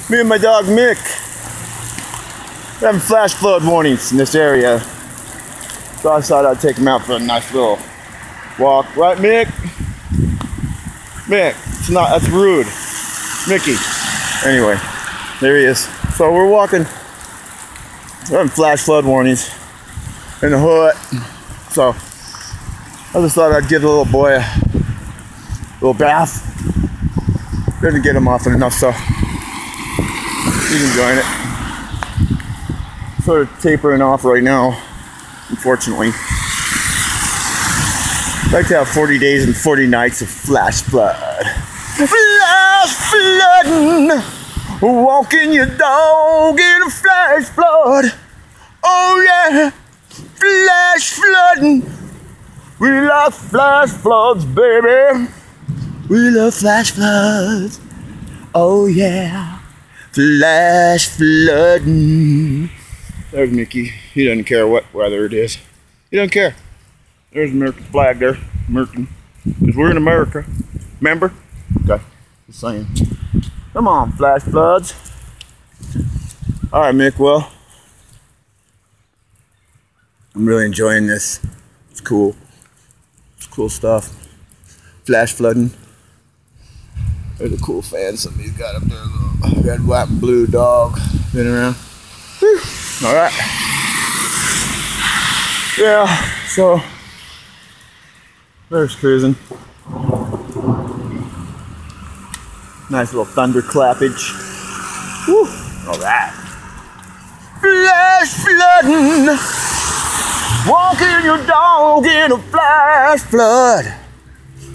Me and my dog Mick. We're having flash flood warnings in this area. So I thought I'd take him out for a nice little walk. Right, Mick? Mick, it's not, that's rude. Mickey. Anyway, there he is. So we're walking. We're having flash flood warnings in the hood. So I just thought I'd give the little boy a little bath. Didn't get him often enough, so he's enjoying it. Sort of tapering off right now, unfortunately. I'd like to have 40 days and 40 nights of flash flood. Flash flooding, walking your dog in a flash flood. Oh yeah, flash flooding. We love flash floods, baby. We love flash floods. Oh yeah, flash flooding. There's Mickey. He doesn't care what weather it is. He doesn't care. There's the American flag there. American. Because we're in America. Remember? Okay. Just saying. Come on, flash floods. Alright, Mick. Well, I'm really enjoying this. It's cool. It's cool stuff. Flash flooding. There's a cool fan somebody's got up there. A little red, white, and blue dog. Been around. Whew. Alright. Yeah, so there's cruising. Nice little thunderclappage. Woo! Alright. Flash flooding. Walking your dog in a flash flood.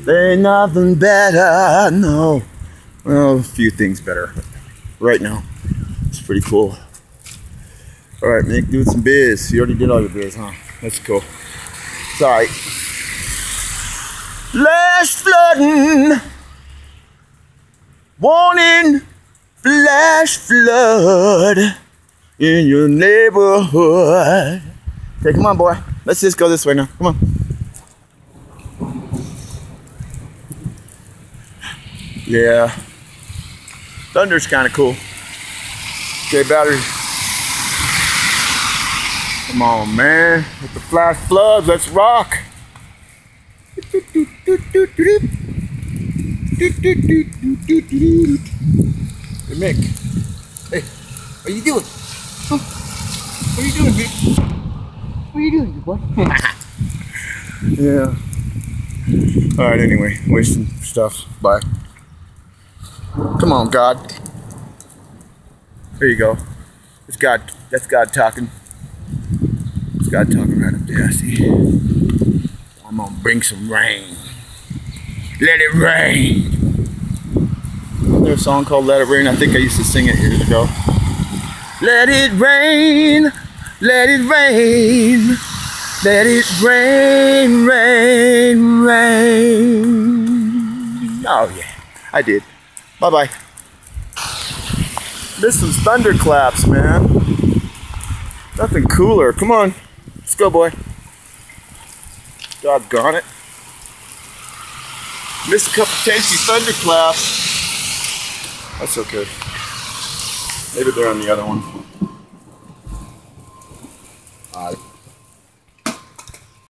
There ain't nothing better, no. Well, a few things better. Right now, it's pretty cool. Alright, Mick, doing some biz. You already did all your biz, huh? That's cool. It's alright. Flash flooding. Warning, flash flood in your neighborhood. Okay, come on, boy. Let's just go this way now. Come on. Yeah. Thunder's kind of cool. Okay, battery. Come on, man. With the flash floods, let's rock. Hey, Mick. Hey, what are you doing? Huh? What are you doing, Mick? What are you doing, boy? Yeah. Alright, anyway. Wasting stuff. Bye. Come on, God. There you go. It's God. That's God talking. It's God talking right up there, I see. I'm gonna bring some rain. Let it rain. Isn't there a song called Let It Rain? I think I used to sing it years ago. Let it rain. Let it rain. Let it rain, rain, rain. Oh yeah, I did. Bye-bye. Missed some thunderclaps, man. Nothing cooler. Come on. Let's go, boy. Doggone it. Missed a couple tasty thunderclaps. That's okay. Maybe they're on the other one.